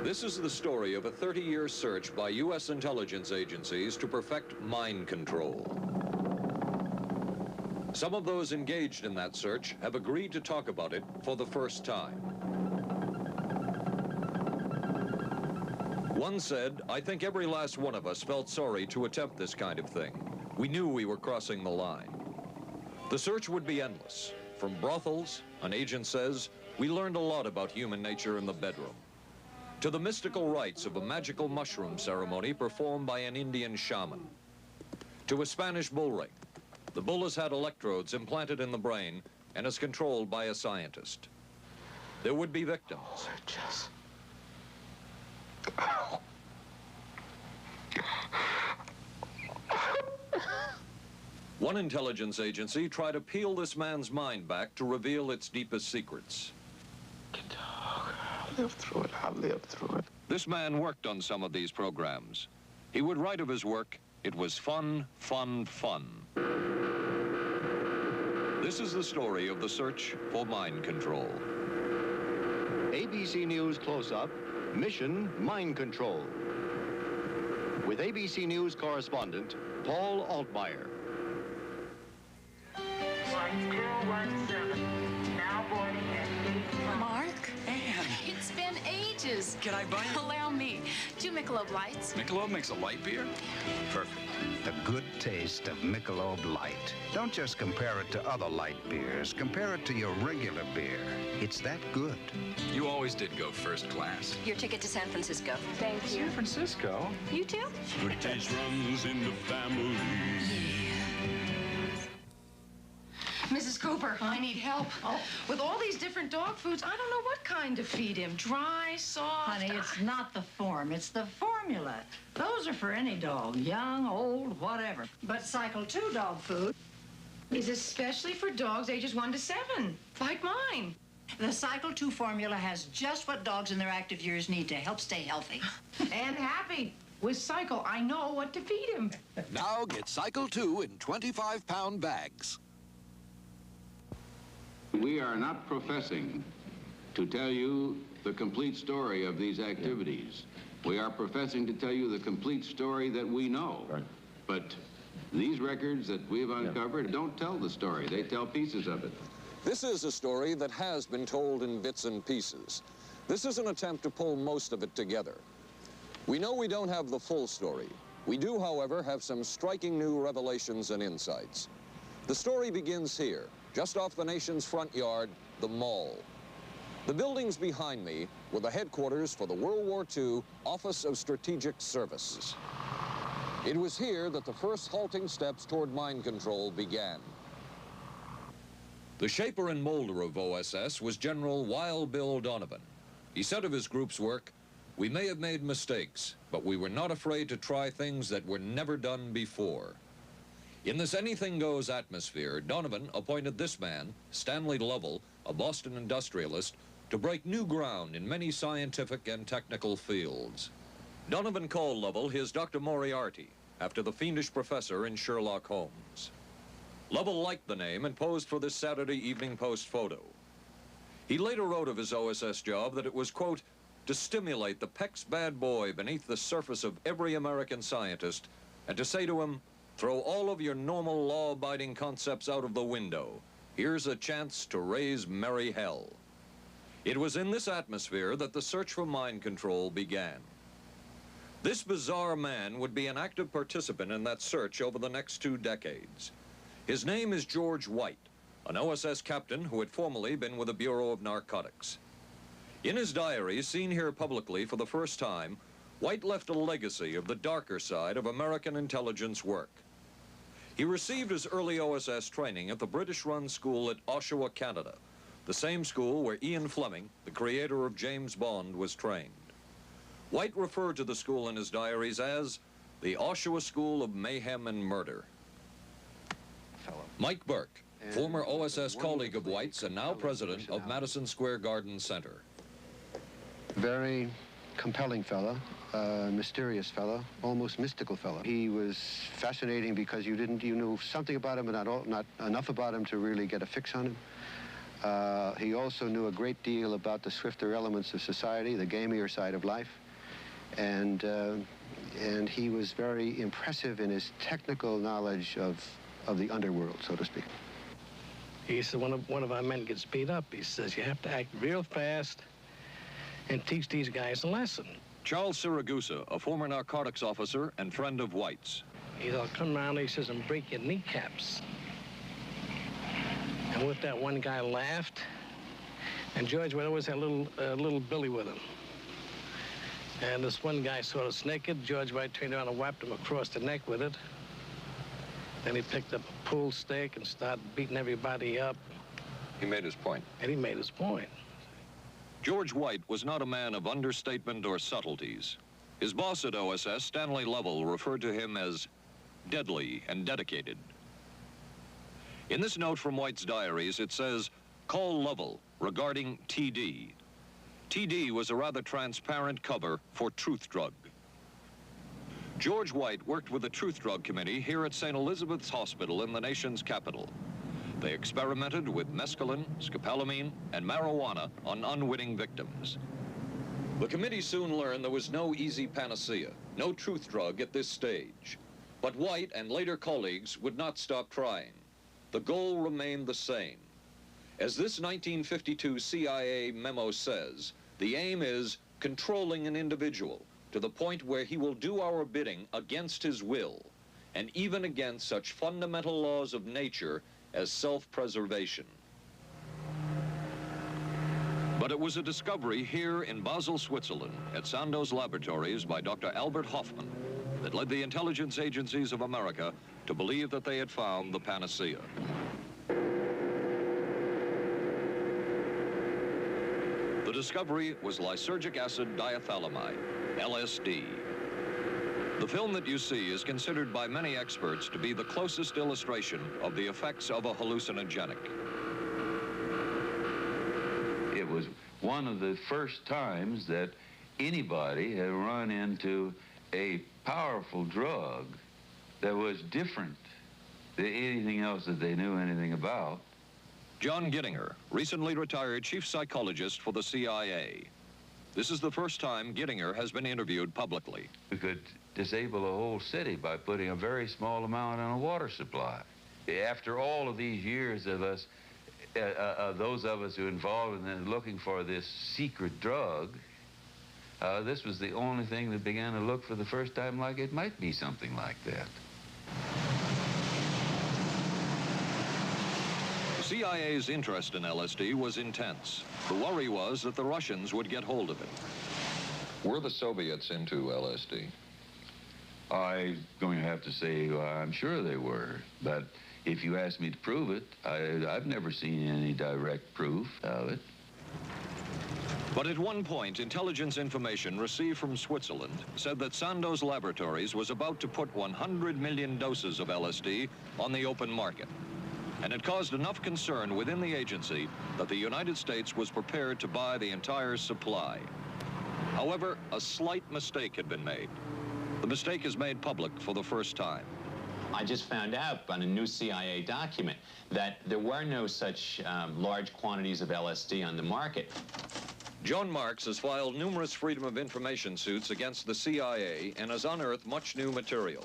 This is the story of a 30-year search by U.S. intelligence agencies to perfect mind control. Some of those engaged in that search have agreed to talk about it for the first time. One said, "I think every last one of us felt sorry to attempt this kind of thing. We knew we were crossing the line." The search would be endless. From brothels, an agent says, we learned a lot about human nature in the bedroom, to the mystical rites of a magical mushroom ceremony performed by an Indian shaman, to a Spanish bull ring. The bull has had electrodes implanted in the brain and is controlled by a scientist. There would be victims. One intelligence agency tried to peel this man's mind back to reveal its deepest secrets. I'll live through it. I'll live through it. This man worked on some of these programs. He would write of his work, "It was fun, fun, fun." This is the story of the search for mind control. ABC News Close-Up, Mission Mind Control. With ABC News correspondent Paul Altmaier. 1017, now boarding at 8. Mark? Anne. It's been ages. Can I buy you? Allow me. 2 Michelob Lights. Michelob makes a light beer? Perfect. The good taste of Michelob Light. Don't just compare it to other light beers. Compare it to your regular beer. It's that good. You always did go first class. Your ticket to San Francisco. Thank you. San Francisco? You too? Good taste runs in the family. Mrs. Cooper, I need help. Oh. With all these different dog foods, I don't know what kind to feed him. Dry, soft. Honey, it's not the form, it's the formula. Those are for any dog, young, old, whatever. But Cycle 2 dog food is especially for dogs ages 1 to 7, like mine. The Cycle 2 formula has just what dogs in their active years need to help stay healthy. And happy. With Cycle, I know what to feed him. Now get Cycle 2 in 25-pound bags. We are not professing to tell you the complete story of these activities. We are professing to tell you the complete story that we know. Right. But these records that we've uncovered don't tell the story. They tell pieces of it. This is a story that has been told in bits and pieces. This is an attempt to pull most of it together. We know we don't have the full story. We do, however, have some striking new revelations and insights. The story begins here, just off the nation's front yard, the Mall. The buildings behind me were the headquarters for the World War II Office of Strategic Services. It was here that the first halting steps toward mind control began. The shaper and molder of OSS was General Wild Bill Donovan. He said of his group's work, "We may have made mistakes, but we were not afraid to try things that were never done before." In this anything-goes atmosphere, Donovan appointed this man, Stanley Lovell, a Boston industrialist, to break new ground in many scientific and technical fields. Donovan called Lovell his Dr. Moriarty, after the fiendish professor in Sherlock Holmes. Lovell liked the name and posed for this Saturday Evening Post photo. He later wrote of his OSS job that it was, quote, to stimulate the Peck's bad boy beneath the surface of every American scientist and to say to him, throw all of your normal law-abiding concepts out of the window. Here's a chance to raise merry hell. It was in this atmosphere that the search for mind control began. This bizarre man would be an active participant in that search over the next 2 decades. His name is George White, an OSS captain who had formerly been with the Bureau of Narcotics. In his diary, seen here publicly for the first time, White left a legacy of the darker side of American intelligence work. He received his early OSS training at the British-run school at Oshawa, Canada, the same school where Ian Fleming, the creator of James Bond, was trained. White referred to the school in his diaries as the Oshawa School of Mayhem and Murder. Mike Burke, former OSS colleague of White's and now president of Madison Square Garden Center. Very compelling fella, mysterious fella, almost mystical fella. He was fascinating because you knew something about him, but not enough about him to really get a fix on him. He also knew a great deal about the swifter elements of society, the gamier side of life, and he was very impressive in his technical knowledge of the underworld, so to speak. He said, one of our men gets beat up. He says, you have to act real fast and teach these guys a lesson. Charles Siragusa, a former narcotics officer and friend of White's. He'll come around, he says, and break your kneecaps. And with that, one guy laughed, and George would always have little Billy with him. And this one guy saw us naked. George White turned around and whapped him across the neck with it. Then he picked up a pool stick and started beating everybody up. He made his point. And he made his point. George White was not a man of understatement or subtleties. His boss at OSS, Stanley Lovell, referred to him as deadly and dedicated. In this note from White's diaries, it says, call Lovell regarding TD. TD was a rather transparent cover for Truth Drug. George White worked with the Truth Drug Committee here at St. Elizabeth's Hospital in the nation's capital. They experimented with mescaline, scopolamine, and marijuana on unwitting victims. The committee soon learned there was no easy panacea, no truth drug at this stage. But White and later colleagues would not stop trying. The goal remained the same. As this 1952 CIA memo says, the aim is controlling an individual to the point where he will do our bidding against his will, and even against such fundamental laws of nature as self-preservation. But it was a discovery here in Basel, Switzerland, at Sandoz Laboratories by Dr. Albert Hoffman that led the intelligence agencies of America to believe that they had found the panacea. The discovery was lysergic acid diethylamide, LSD. The film that you see is considered by many experts to be the closest illustration of the effects of a hallucinogenic. It was one of the first times that anybody had run into a powerful drug that was different than anything else that they knew anything about. John Gittinger, recently retired chief psychologist for the CIA. This is the first time Gittinger has been interviewed publicly. We could disable a whole city by putting a very small amount on a water supply. After all of these years of us, those of us who were involved in looking for this secret drug, this was the only thing that began to look for the first time like it might be something like that. The CIA's interest in LSD was intense. The worry was that the Russians would get hold of it. Were the Soviets into LSD? I'm going to have to say I'm sure they were, but if you ask me to prove it, I've never seen any direct proof of it. But at one point, intelligence information received from Switzerland said that Sandoz Laboratories was about to put 100 million doses of LSD on the open market. And it caused enough concern within the agency that the United States was prepared to buy the entire supply. However, a slight mistake had been made. The mistake is made public for the first time. I just found out on a new CIA document that there were no such large quantities of LSD on the market. John Marks has filed numerous Freedom of Information suits against the CIA and has unearthed much new material.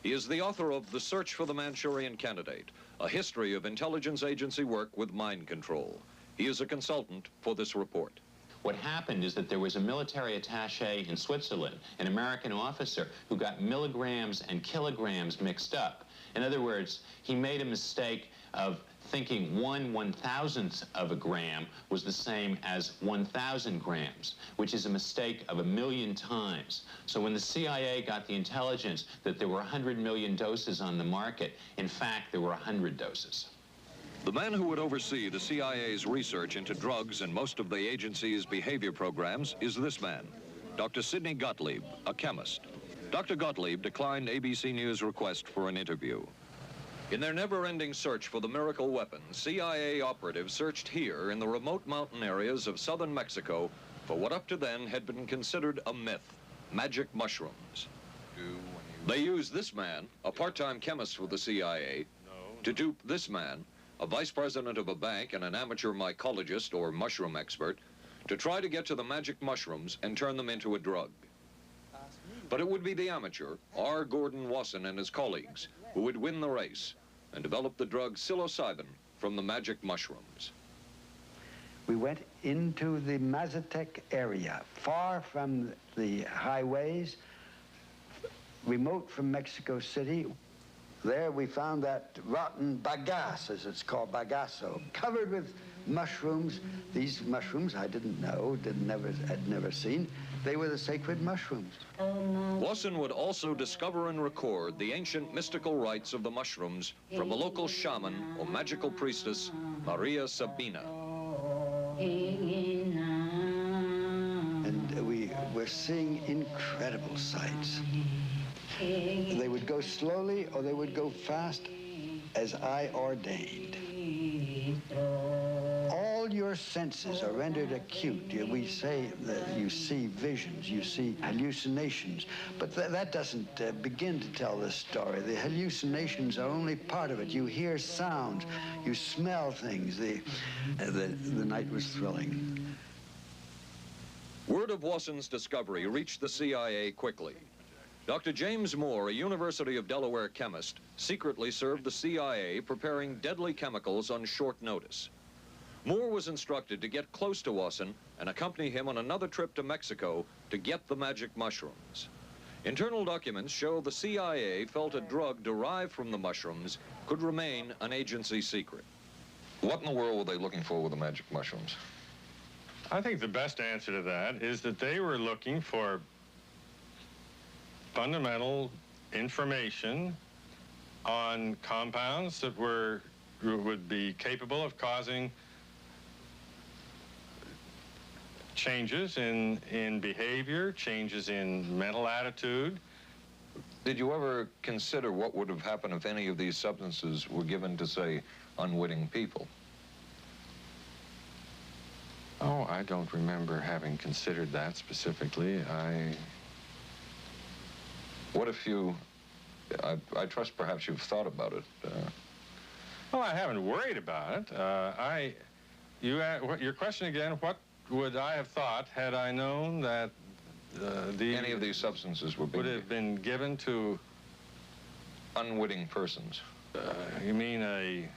He is the author of The Search for the Manchurian Candidate, a history of intelligence agency work with mind control. He is a consultant for this report. What happened is that there was a military attaché in Switzerland, an American officer, who got milligrams and kilograms mixed up. In other words, he made a mistake of thinking 1/1000th of a gram was the same as 1,000 grams, which is a mistake of 1,000,000 times. So when the CIA got the intelligence that there were 100 million doses on the market, in fact, there were 100 doses. The man who would oversee the CIA's research into drugs and most of the agency's behavior programs is this man, Dr. Sidney Gottlieb, a chemist. Dr. Gottlieb declined ABC News' request for an interview. In their never-ending search for the miracle weapon, CIA operatives searched here in the remote mountain areas of southern Mexico for what up to then had been considered a myth, magic mushrooms. They used this man, a part-time chemist for the CIA, to dupe this man, a vice president of a bank, and an amateur mycologist or mushroom expert to try to get to the magic mushrooms and turn them into a drug. But it would be the amateur, R. Gordon Wasson and his colleagues, who would win the race and develop the drug psilocybin from the magic mushrooms. We went into the Mazatec area, far from the highways, remote from Mexico City. There we found that rotten bagasse, as it's called, bagasso, covered with mushrooms. These mushrooms I didn't know, had never seen. They were the sacred mushrooms. Wasson would also discover and record the ancient mystical rites of the mushrooms from a local shaman or magical priestess, Maria Sabina. And we were seeing incredible sights. They would go slowly or they would go fast as I ordained. All your senses are rendered acute. We say that you see visions, you see hallucinations, but that doesn't begin to tell the story. The hallucinations are only part of it. You hear sounds, you smell things. The night was thrilling. Word of Wasson's discovery reached the CIA quickly. Dr. James Moore, a University of Delaware chemist, secretly served the CIA preparing deadly chemicals on short notice. Moore was instructed to get close to Wasson and accompany him on another trip to Mexico to get the magic mushrooms. Internal documents show the CIA felt a drug derived from the mushrooms could remain an agency secret. What in the world were they looking for with the magic mushrooms? I think the best answer to that is that they were looking for fundamental information on compounds that would be capable of causing changes in behavior, changes in mental attitude. Did you ever consider what would have happened if any of these substances were given to, say, unwitting people? Oh, I don't remember having considered that specifically. What if you, I trust perhaps you've thought about it. Well, I haven't worried about it. Your question again, what would I have thought had I known that any of these substances would have been given to unwitting persons? You mean a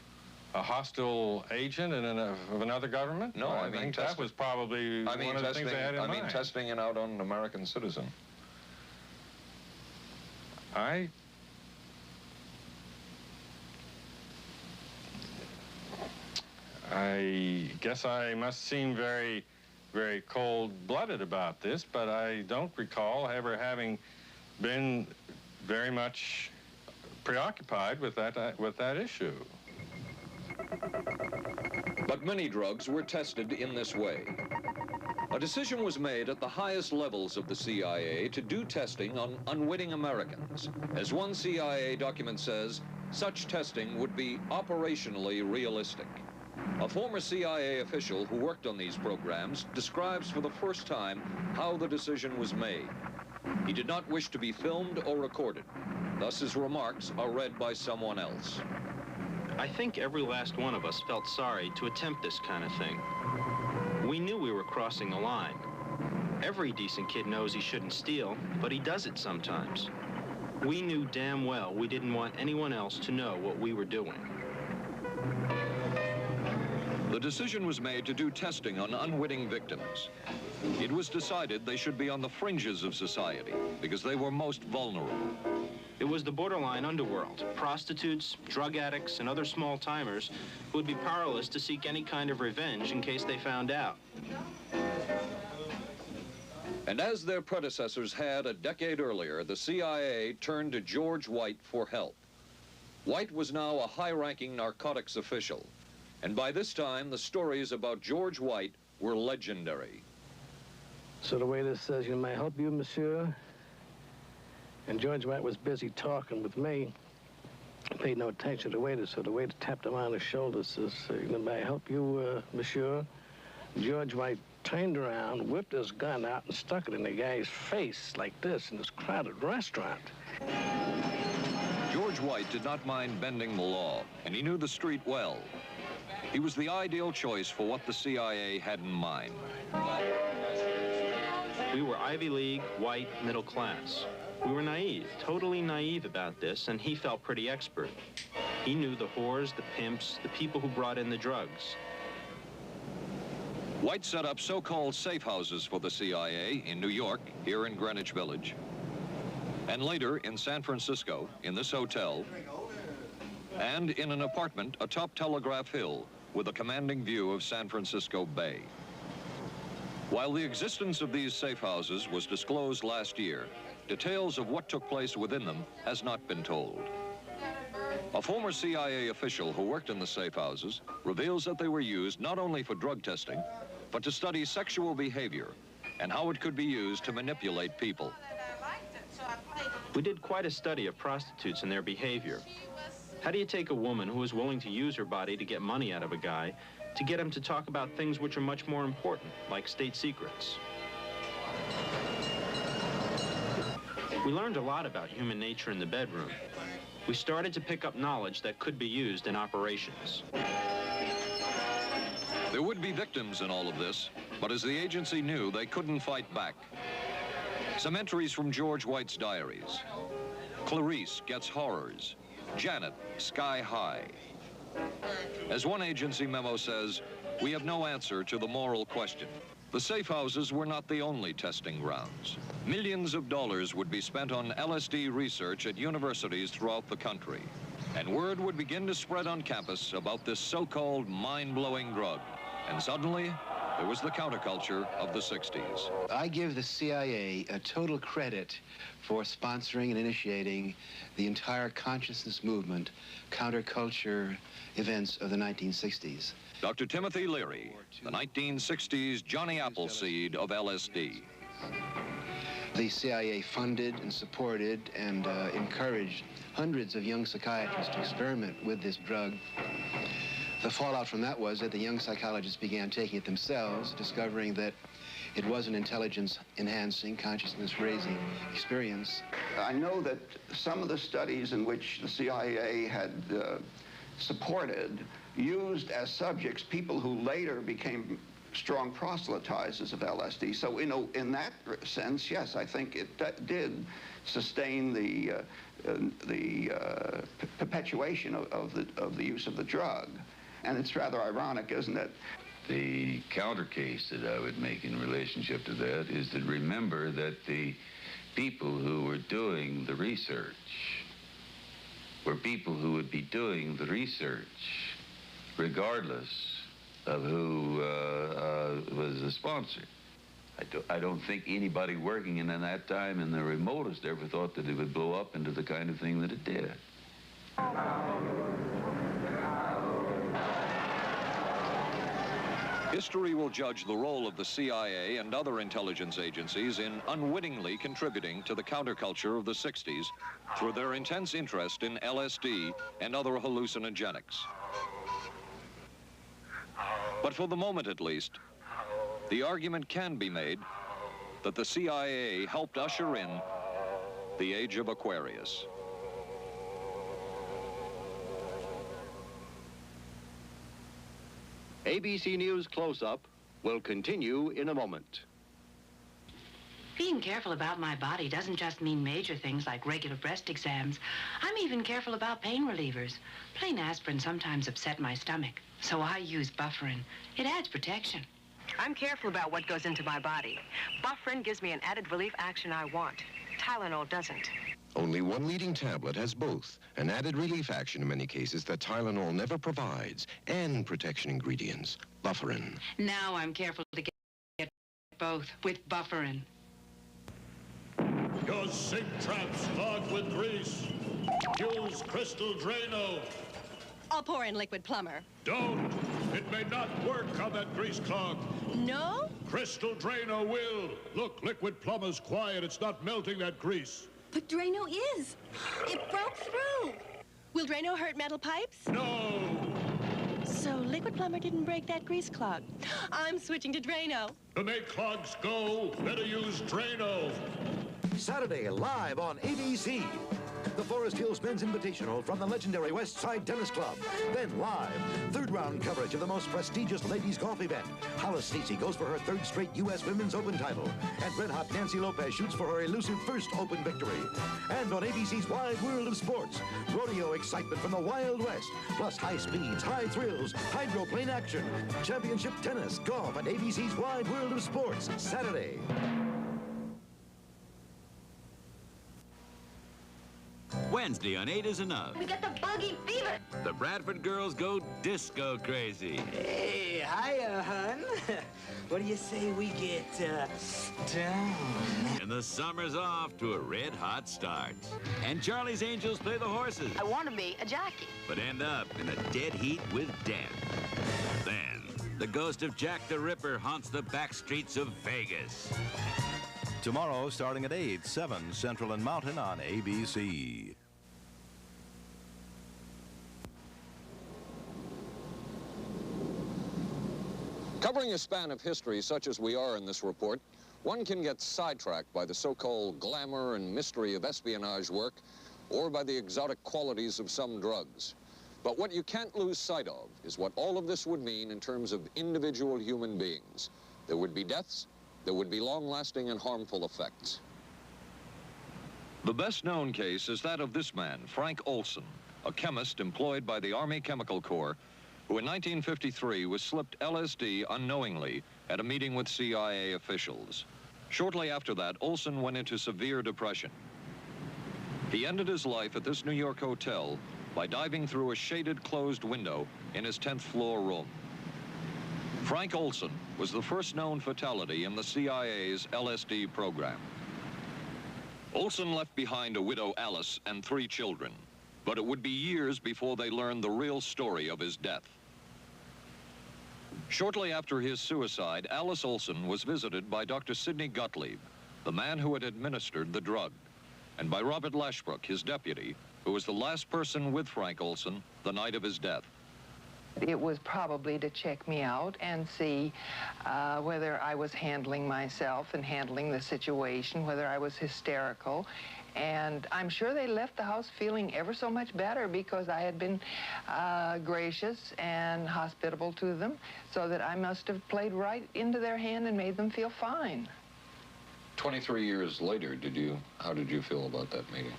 hostile agent of another government? No, I mean think that was probably one of the things I had in mind. I mean testing it out on an American citizen. I guess I must seem very, very cold-blooded about this, but I don't recall ever having been very much preoccupied with that issue. But many drugs were tested in this way. A decision was made at the highest levels of the CIA to do testing on unwitting Americans. As one CIA document says, such testing would be operationally realistic. A former CIA official who worked on these programs describes for the first time how the decision was made. He did not wish to be filmed or recorded. Thus his remarks are read by someone else. I think every last one of us felt sorry to attempt this kind of thing. We knew we were crossing the line. Every decent kid knows he shouldn't steal, but he does it sometimes. We knew damn well we didn't want anyone else to know what we were doing. The decision was made to do testing on unwitting victims. It was decided they should be on the fringes of society because they were most vulnerable. It was the borderline underworld, prostitutes, drug addicts, and other small-timers who would be powerless to seek any kind of revenge in case they found out. And as their predecessors had a decade earlier, the CIA turned to George White for help. White was now a high-ranking narcotics official, and by this time, the stories about George White were legendary. So the waiter says, "You may help you, monsieur?" And George White was busy talking with me. I paid no attention to the waiter, so the waiter tapped him on the shoulder, says, "May I help you, monsieur?" George White turned around, whipped his gun out, and stuck it in the guy's face like this in this crowded restaurant. George White did not mind bending the law, and he knew the street well. He was the ideal choice for what the CIA had in mind. We were Ivy League, white, middle class. We were naive, totally naive about this, and he felt pretty expert. He knew the whores, the pimps, the people who brought in the drugs. White set up so-called safe houses for the CIA in New York, here in Greenwich Village, and later in San Francisco, in this hotel, and in an apartment atop Telegraph Hill with a commanding view of San Francisco Bay. While the existence of these safe houses was disclosed last year, details of what took place within them has not been told. A former CIA official who worked in the safe houses reveals that they were used not only for drug testing, but to study sexual behavior and how it could be used to manipulate people. We did quite a study of prostitutes and their behavior. How do you take a woman who is willing to use her body to get money out of a guy to get him to talk about things which are much more important, like state secrets? We learned a lot about human nature in the bedroom. We started to pick up knowledge that could be used in operations. There would be victims in all of this, but as the agency knew, they couldn't fight back. Some entries from George White's diaries. Clarice gets horrors. Janet, sky high. As one agency memo says, we have no answer to the moral question. The safe houses were not the only testing grounds. Millions of dollars would be spent on LSD research at universities throughout the country. And word would begin to spread on campus about this so-called mind-blowing drug. And suddenly, there was the counterculture of the 60s. I give the CIA a total credit for sponsoring and initiating the entire consciousness movement, counterculture events of the 1960s. Dr. Timothy Leary, the 1960s Johnny Appleseed of LSD. The CIA funded and supported and encouraged hundreds of young psychiatrists to experiment with this drug. The fallout from that was that the young psychologists began taking it themselves, discovering that it was an intelligence-enhancing, consciousness-raising experience. I know that some of the studies in which the CIA had supported used as subjects people who later became strong proselytizers of LSD. So, you know, in that sense, yes, I think it did sustain the perpetuation of the use of the drug. And it's rather ironic, isn't it? The counter case that I would make in relationship to that is to remember that the people who were doing the research were people who would be doing the research regardless of who was the sponsor. I don't think anybody working in that time in the remotest ever thought that it would blow up into the kind of thing that it did. History will judge the role of the CIA and other intelligence agencies in unwittingly contributing to the counterculture of the 60s through their intense interest in LSD and other hallucinogenics. But for the moment at least, the argument can be made that the CIA helped usher in the age of Aquarius. ABC News Close-Up will continue in a moment. Being careful about my body doesn't just mean major things like regular breast exams. I'm even careful about pain relievers. Plain aspirin sometimes upset my stomach, so I use Bufferin. It adds protection. I'm careful about what goes into my body. Bufferin gives me an added relief action I want. Tylenol doesn't. Only one leading tablet has both, an added relief action in many cases that Tylenol never provides, and protection ingredients, Bufferin. Now I'm careful to get both with Bufferin. Your sink trap's clogged with grease. Use Crystal Drano. I'll pour in liquid plumber. Don't. It may not work on that grease clog. No? Crystal Drano will. Look, liquid plumber's quiet. It's not melting that grease. But Drano is. It broke through. Will Drano hurt metal pipes? No. So liquid plumber didn't break that grease clog. I'm switching to Drano. To make clogs go, better use Drano. Saturday live on ABC. the Forest Hills Men's Invitational from the legendary West Side Tennis Club. Then live, third round coverage of the most prestigious ladies golf event. Hollis Stacey goes for her third straight U.S. Women's Open title. And red-hot Nancy Lopez shoots for her elusive first Open victory. And on ABC's Wide World of Sports, rodeo excitement from the Wild West, plus high speeds, high thrills, hydroplane action, championship tennis, golf, and ABC's Wide World of Sports, Saturday. Wednesday on 8 is Enough. We got the buggy fever. The Bradford girls go disco crazy. Hey, hiya, hun. What do you say we get, down? And the summer's off to a red-hot start. And Charlie's Angels play the horses. I want to be a jockey. But end up in a dead heat with death. Then, the ghost of Jack the Ripper haunts the back streets of Vegas. Tomorrow, starting at 8, 7 Central and Mountain on ABC. Covering a span of history such as we are in this report, one can get sidetracked by the so-called glamour and mystery of espionage work or by the exotic qualities of some drugs. But what you can't lose sight of is what all of this would mean in terms of individual human beings. There would be deaths, there would be long-lasting and harmful effects. The best-known case is that of this man, Frank Olson, a chemist employed by the Army Chemical Corps, who in 1953 was slipped LSD unknowingly at a meeting with CIA officials. Shortly after that, Olson went into severe depression. He ended his life at this New York hotel by diving through a shaded closed window in his 10th floor room. Frank Olson was the first known fatality in the CIA's LSD program. Olson left behind a widow, Alice, and 3 children, but it would be years before they learned the real story of his death. Shortly after his suicide, Alice Olson was visited by Dr. Sidney Gottlieb, the man who had administered the drug, and by Robert Lashbrook, his deputy, who was the last person with Frank Olson the night of his death. It was probably to check me out and see whether I was handling myself and handling the situation, whether I was hysterical. And I'm sure they left the house feeling ever so much better because I had been gracious and hospitable to them, so that I must have played right into their hand and made them feel fine. 23 years later, how did you feel about that meeting?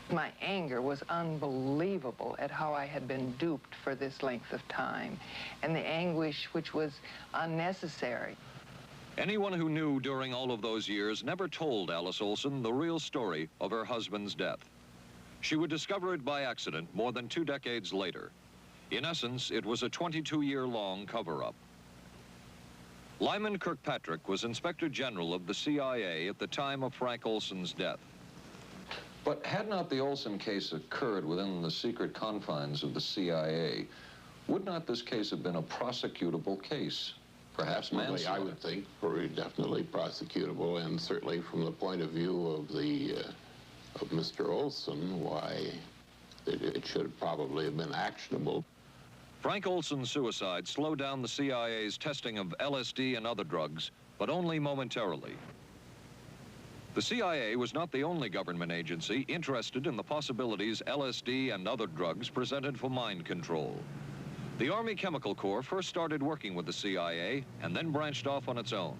My anger was unbelievable at how I had been duped for this length of time, and the anguish which was unnecessary. Anyone who knew during all of those years never told Alice Olson the real story of her husband's death. She would discover it by accident more than 2 decades later. In essence, it was a 22-year-long cover-up. Lyman Kirkpatrick was Inspector General of the CIA at the time of Frank Olson's death. But had not the Olson case occurred within the secret confines of the CIA, would not this case have been a prosecutable case? Perhaps manslaughter? I would think very definitely prosecutable, and certainly from the point of view of of Mr. Olson, why it should probably have been actionable. Frank Olson's suicide slowed down the CIA's testing of LSD and other drugs, but only momentarily. The CIA was not the only government agency interested in the possibilities LSD and other drugs presented for mind control. The Army Chemical Corps first started working with the CIA and then branched off on its own.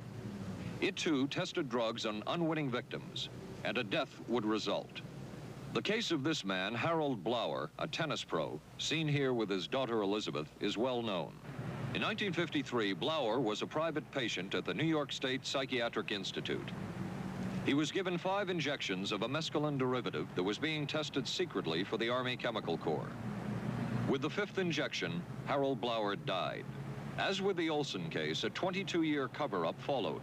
It, too, tested drugs on unwitting victims, and a death would result. The case of this man, Harold Blower, a tennis pro, seen here with his daughter Elizabeth, is well known. In 1953, Blower was a private patient at the New York State Psychiatric Institute. He was given 5 injections of a mescaline derivative that was being tested secretly for the Army Chemical Corps. With the 5th injection, Harold Blower died. As with the Olson case, a 22-year cover-up followed,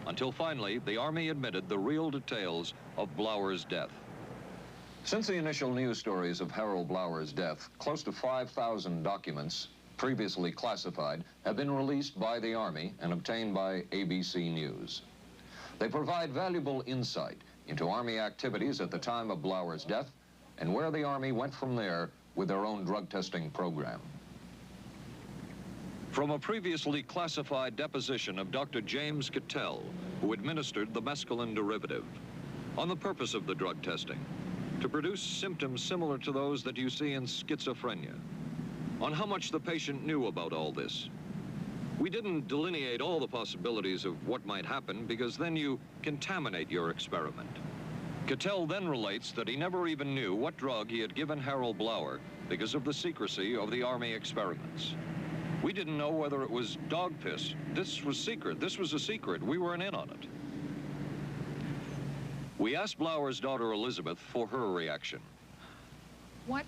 until finally the Army admitted the real details of Blower's death. Since the initial news stories of Harold Blower's death, close to 5,000 documents, previously classified, have been released by the Army and obtained by ABC News. They provide valuable insight into Army activities at the time of Blower's death and where the Army went from there with their own drug testing program. From a previously classified deposition of Dr. James Cattell, who administered the mescaline derivative, on the purpose of the drug testing, to produce symptoms similar to those that you see in schizophrenia. On how much the patient knew about all this. We didn't delineate all the possibilities of what might happen because then you contaminate your experiment. Cattell then relates that he never even knew what drug he had given Harold Blauer because of the secrecy of the Army experiments. We didn't know whether it was dog piss. This was secret. This was a secret. We weren't in on it. We asked Blauer's daughter Elizabeth for her reaction. What?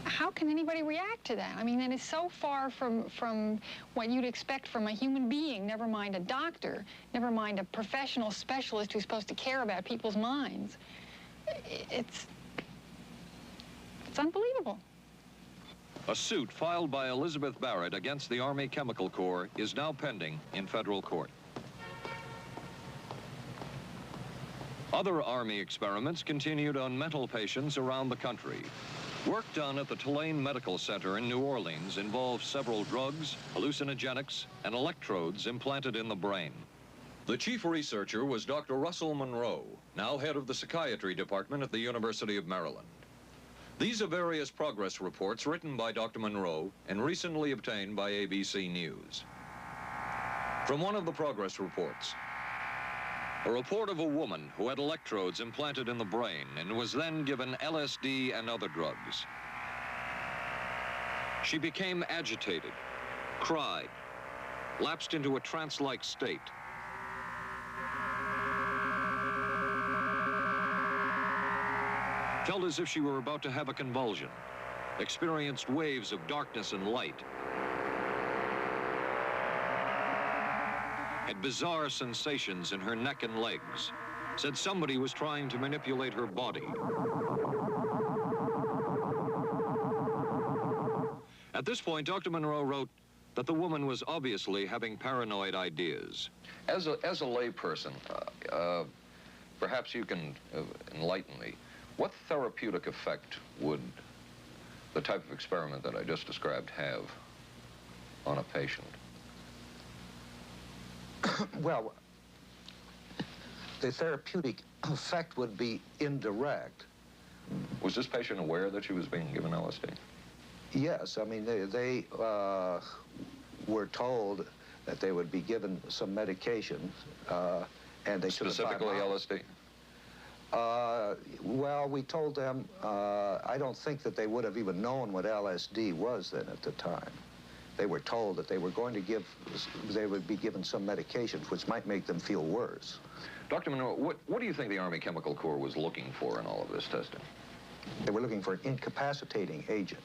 How can anybody react to that? I mean, that is so far from what you'd expect from a human being, never mind a doctor, never mind a professional specialist who's supposed to care about people's minds. It's unbelievable. A suit filed by Elizabeth Barrett against the Army Chemical Corps is now pending in federal court. Other Army experiments continued on mental patients around the country. Work done at the Tulane Medical Center in New Orleans involved several drugs, hallucinogenics, and electrodes implanted in the brain. The chief researcher was Dr. Russell Monroe, now head of the psychiatry department at the University of Maryland. These are various progress reports written by Dr. Monroe and recently obtained by ABC News. From one of the progress reports, a report of a woman who had electrodes implanted in the brain and was then given LSD and other drugs. She became agitated, cried, lapsed into a trance-like state. Felt as if she were about to have a convulsion, experienced waves of darkness and light, had bizarre sensations in her neck and legs, said somebody was trying to manipulate her body. At this point, Dr. Monroe wrote that the woman was obviously having paranoid ideas. As a layperson, perhaps you can enlighten me. What therapeutic effect would the type of experiment that I just described have on a patient? Well, the therapeutic effect would be indirect. Was this patient aware that she was being given LSD? Yes, I mean, they were told that they would be given some medication, and they should have... Specifically LSD? Well, we told them, I don't think that they would have even known what LSD was then at the time. They were told that they were going to they would be given some medications which might make them feel worse. Dr. Monroe, what do you think the Army Chemical Corps was looking for in all of this testing? They were looking for an incapacitating agent,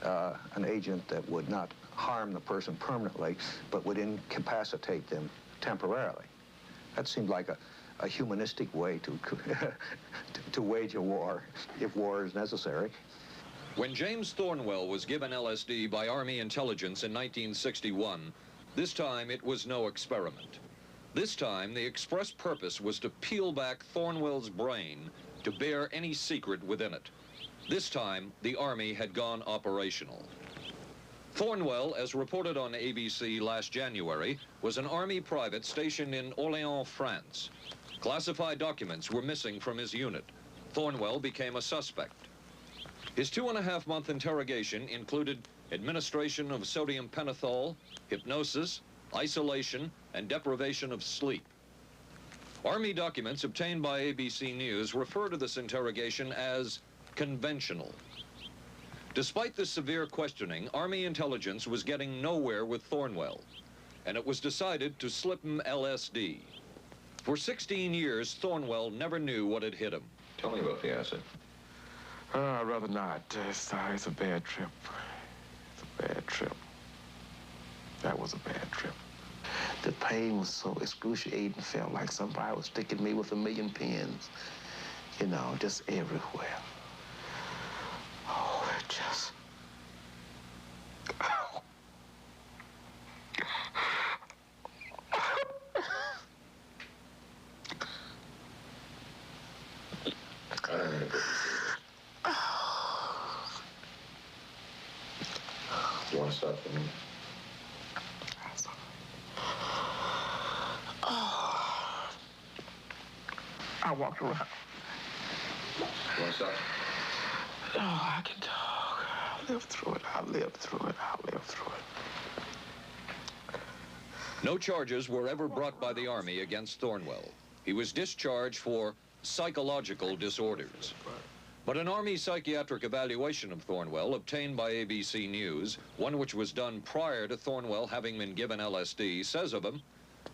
an agent that would not harm the person permanently, but would incapacitate them temporarily. That seemed like a humanistic way to wage a war, if war is necessary. When James Thornwell was given LSD by Army intelligence in 1961, this time it was no experiment. This time, the express purpose was to peel back Thornwell's brain to bear any secret within it. This time, the Army had gone operational. Thornwell, as reported on ABC last January, was an Army private stationed in Orléans, France. Classified documents were missing from his unit. Thornwell became a suspect. His 2.5-month interrogation included administration of sodium pentothal, hypnosis, isolation, and deprivation of sleep. Army documents obtained by ABC News refer to this interrogation as conventional. Despite this severe questioning, Army intelligence was getting nowhere with Thornwell, and it was decided to slip him LSD. For 16 years, Thornwell never knew what had hit him. Tell me about the acid. I'd rather not. It's a bad trip. It's a bad trip. That was a bad trip. The pain was so excruciating. Felt like somebody was sticking me with 1,000,000 pins. You know, just everywhere. Oh, it just... Oh. You want to stop for me? I walked around You want to stop? Oh, I can talk. I'll live through it. I'll live through it. I'll live through it. No charges were ever brought by the Army against Thornwell. He was discharged for psychological disorders. But an Army psychiatric evaluation of Thornwell obtained by ABC News, one which was done prior to Thornwell having been given LSD, says of him,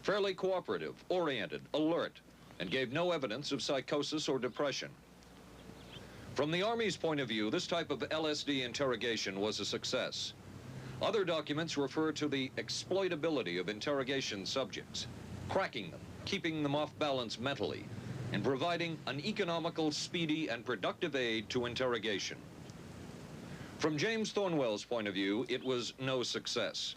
fairly cooperative, oriented, alert, and gave no evidence of psychosis or depression. From the Army's point of view, this type of LSD interrogation was a success. Other documents refer to the exploitability of interrogation subjects, cracking them, keeping them off balance mentally, and providing an economical, speedy, and productive aid to interrogation. From James Thornwell's point of view, it was no success.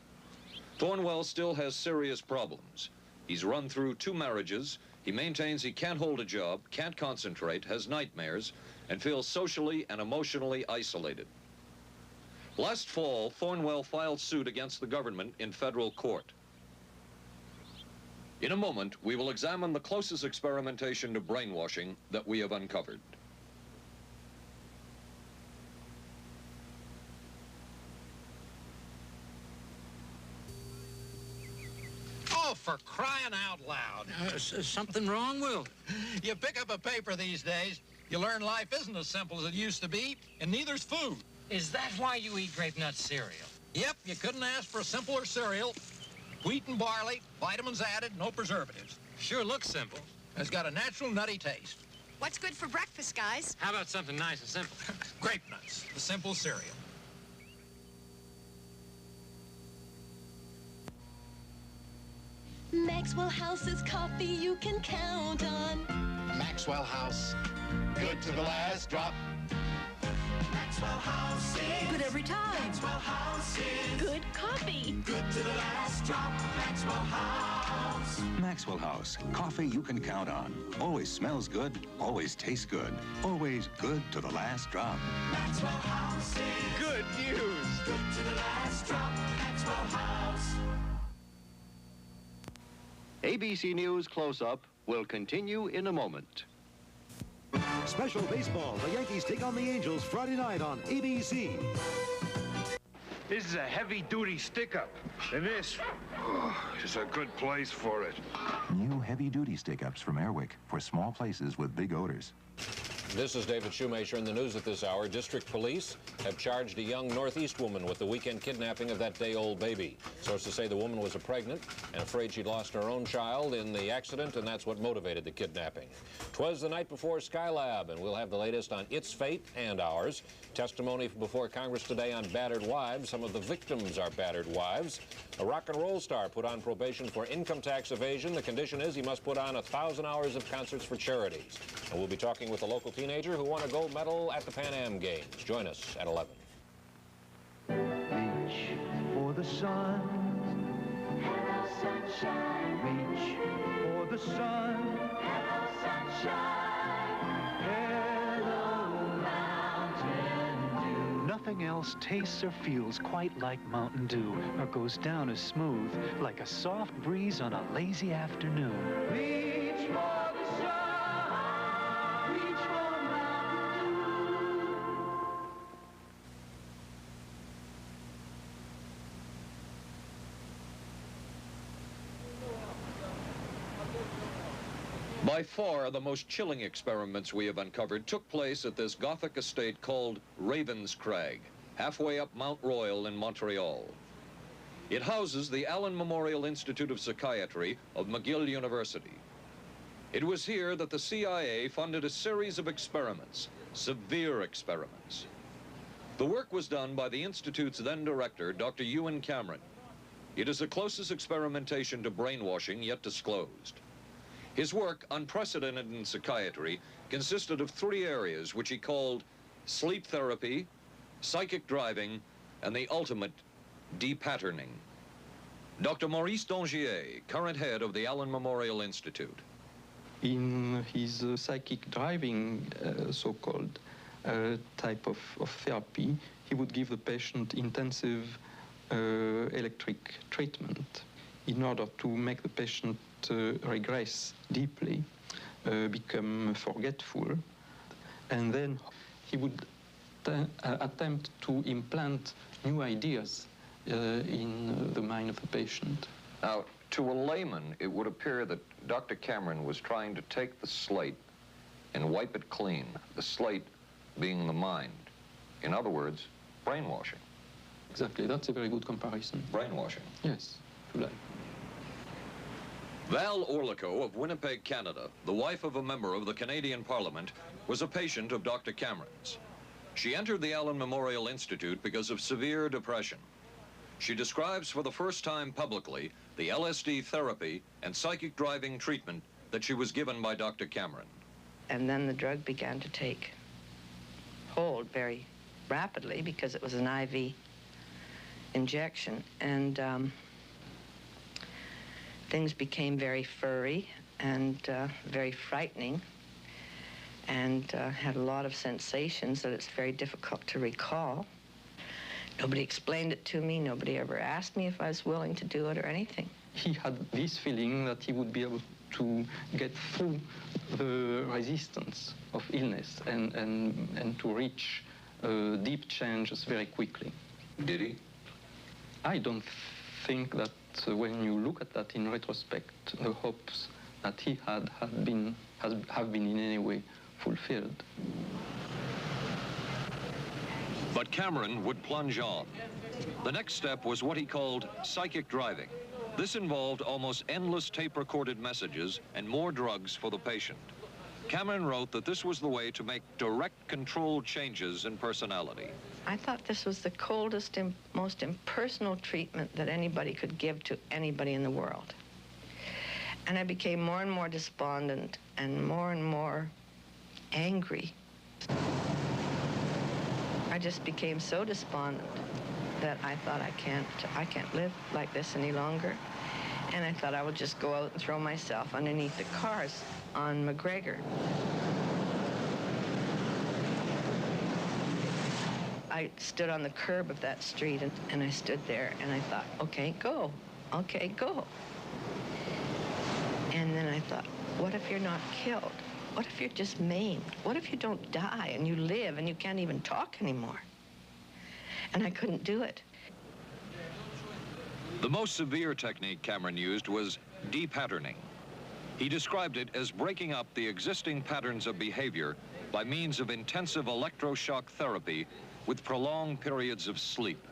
Thornwell still has serious problems. He's run through 2 marriages. He maintains he can't hold a job, can't concentrate, has nightmares, and feels socially and emotionally isolated. Last fall, Thornwell filed suit against the government in federal court. In a moment, we will examine the closest experimentation to brainwashing that we have uncovered. Oh, for crying out loud. Something wrong, Will? You pick up a paper these days, you learn life isn't as simple as it used to be, and neither's food. Is that why you eat grape nut cereal? Yep, you couldn't ask for a simpler cereal. Wheat and barley, vitamins added, no preservatives. Sure looks simple. It's got a natural nutty taste. What's good for breakfast, guys? How about something nice and simple? Grape nuts, the simple cereal. Maxwell House's coffee you can count on. Maxwell House, good to the last drop. Maxwell House is good every time. Maxwell House is good coffee. Good to the last drop. Maxwell House. Maxwell House, coffee you can count on. Always smells good, always tastes good, always good to the last drop. Maxwell House is good news. Good to the last drop. Maxwell House. ABC News Close-Up will continue in a moment. Special baseball. The Yankees take on the Angels Friday night on ABC. This is a heavy-duty stick-up, and this is a good place for it. New heavy-duty stick-ups from Airwick for small places with big odors. This is David Shoemaker in the news at this hour. District police have charged a young Northeast woman with the weekend kidnapping of that day-old baby. Sources say the woman was pregnant and afraid she'd lost her own child in the accident, and that's what motivated the kidnapping. 'Twas the night before Skylab, and we'll have the latest on its fate and ours. Testimony before Congress today on battered wives. Some of the victims are battered wives. A rock and roll star put on probation for income tax evasion. The condition is he must put on 1,000 hours of concerts for charities. And we'll be talking with a local teenager who won a gold medal at the Pan Am Games. Join us at 11. Reach for the sun. Hello, sunshine. Reach for the sun. Hello, sunshine. Hello, Mountain Dew. Nothing else tastes or feels quite like Mountain Dew, or goes down as smooth like a soft breeze on a lazy afternoon. Reach for the sun. Reach for Mountain Dew. By far, the most chilling experiments we have uncovered took place at this Gothic estate called Ravenscrag, halfway up Mount Royal in Montreal. It houses the Allen Memorial Institute of Psychiatry of McGill University. It was here that the CIA funded a series of experiments, severe experiments. The work was done by the Institute's then director, Dr. Ewan Cameron. It is the closest experimentation to brainwashing yet disclosed. His work, unprecedented in psychiatry, consisted of 3 areas which he called sleep therapy, psychic driving, and the ultimate depatterning. Dr. Maurice Dongier, current head of the Allen Memorial Institute. In his psychic driving, so-called type of therapy, he would give the patient intensive electric treatment in order to make the patient regress deeply, become forgetful. and then he would attempt to implant new ideas in the mind of the patient. Now, to a layman, it would appear that Dr. Cameron was trying to take the slate and wipe it clean, the slate being the mind. In other words, brainwashing. Exactly, that's a very good comparison. Brainwashing. Yes, to like. Val Orlico of Winnipeg, Canada, the wife of a member of the Canadian Parliament, was a patient of Dr. Cameron's. She entered the Allen Memorial Institute because of severe depression. She describes for the first time publicly the LSD therapy and psychic driving treatment that she was given by Dr. Cameron. And then the drug began to take hold very rapidly because it was an IV injection, and things became very furry and very frightening, and had a lot of sensations that it's very difficult to recall. Nobody explained it to me. Nobody ever asked me if I was willing to do it or anything. He had this feeling that he would be able to get through the resistance of illness and to reach deep changes very quickly. Did he? I don't think that when you look at that in retrospect, the hopes that he had have been in any way fulfilled. But Cameron would plunge on. The next step was what he called psychic driving. This involved almost endless tape-recorded messages and more drugs for the patient. Cameron wrote that this was the way to make direct controlled changes in personality. I thought this was the coldest and most impersonal treatment that anybody could give to anybody in the world. And I became more and more despondent and more angry. I just became so despondent that I thought I can't live like this any longer. And I thought I would just go out and throw myself underneath the cars on McGregor. I stood on the curb of that street and I stood there and I thought, okay, go. Okay, go. And then I thought, what if you're not killed? What if you're just maimed? What if you don't die and you live and you can't even talk anymore? And I couldn't do it. The most severe technique Cameron used was de-patterning. He described it as breaking up the existing patterns of behavior by means of intensive electroshock therapy with prolonged periods of sleep.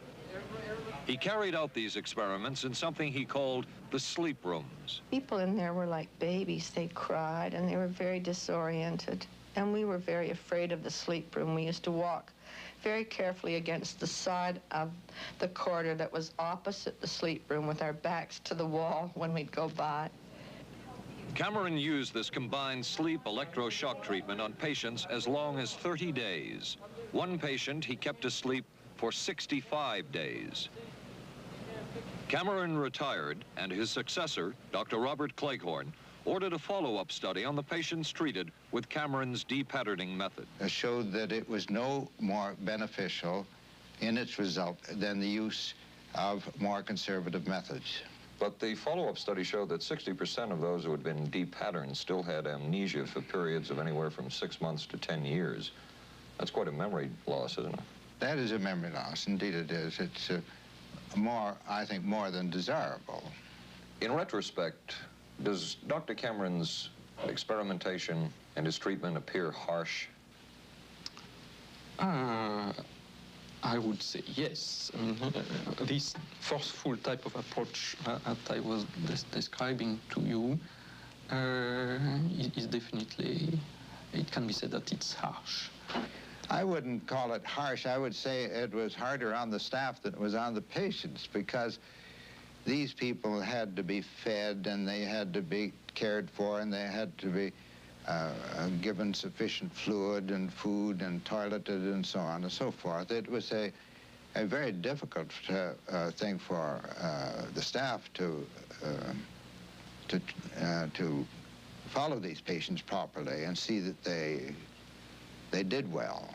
He carried out these experiments in something he called the sleep rooms. People in there were like babies. They cried and they were very disoriented. And we were very afraid of the sleep room. We used to walk very carefully against the side of the corridor that was opposite the sleep room with our backs to the wall when we'd go by. Cameron used this combined sleep electroshock treatment on patients as long as 30 days. One patient he kept asleep for 65 days. Cameron retired, and his successor, Dr. Robert Cleghorn, ordered a follow-up study on the patients treated with Cameron's de-patterning method. It showed that it was no more beneficial in its result than the use of more conservative methods. But the follow-up study showed that 60% of those who had been de-patterned still had amnesia for periods of anywhere from 6 months to 10 years. That's quite a memory loss, isn't it? That is a memory loss. Indeed it is. It's I think, more than desirable. In retrospect, does Dr. Cameron's experimentation and his treatment appear harsh? I would say yes. I mean, this forceful type of approach that I was describing to you is definitely, it can be said that it's harsh. I wouldn't call it harsh. I would say it was harder on the staff than it was on the patients, because these people had to be fed and they had to be cared for and they had to be given sufficient fluid and food and toileted and so on and so forth. It was a very difficult thing for the staff to follow these patients properly and see that they did well.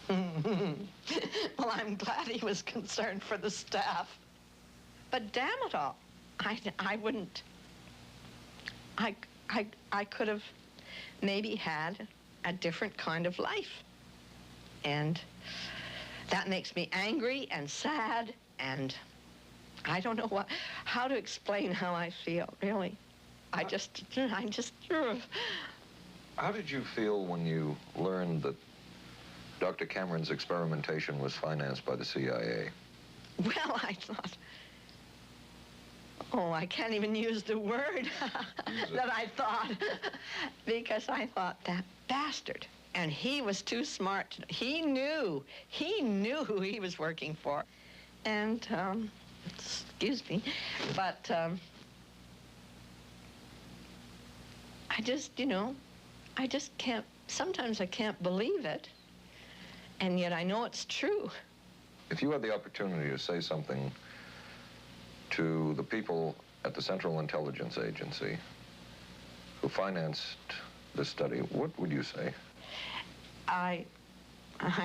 Well, I'm glad he was concerned for the staff. But damn it all, I wouldn't. I could have maybe had a different kind of life. And that makes me angry and sad, and I don't know how to explain how I feel, really. I just. How did you feel when you learned that Dr. Cameron's experimentation was financed by the CIA? Well, I thought, oh, I can't even use the word that I thought, because I thought, that bastard. And he was too smart. He knew who he was working for. And, excuse me, but I just, I just can't, sometimes I can't believe it, and yet I know it's true. If you had the opportunity to say something to the people at the Central Intelligence Agency who financed this study, what would you say? I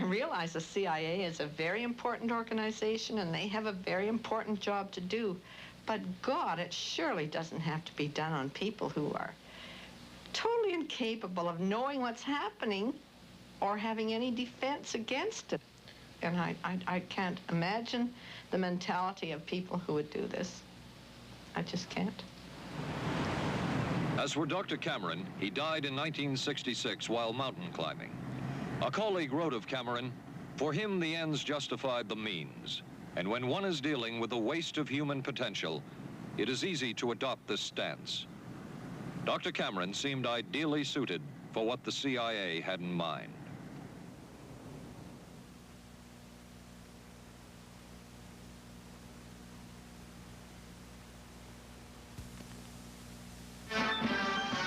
realize the CIA is a very important organization, and they have a very important job to do. But God, it surely doesn't have to be done on people who are totally incapable of knowing what's happening or having any defense against it. And I can't imagine the mentality of people who would do this. I just can't. As for Dr. Cameron, he died in 1966 while mountain climbing. A colleague wrote of Cameron, "For him, the ends justified the means. And when one is dealing with the waste of human potential, it is easy to adopt this stance." Dr. Cameron seemed ideally suited for what the CIA had in mind.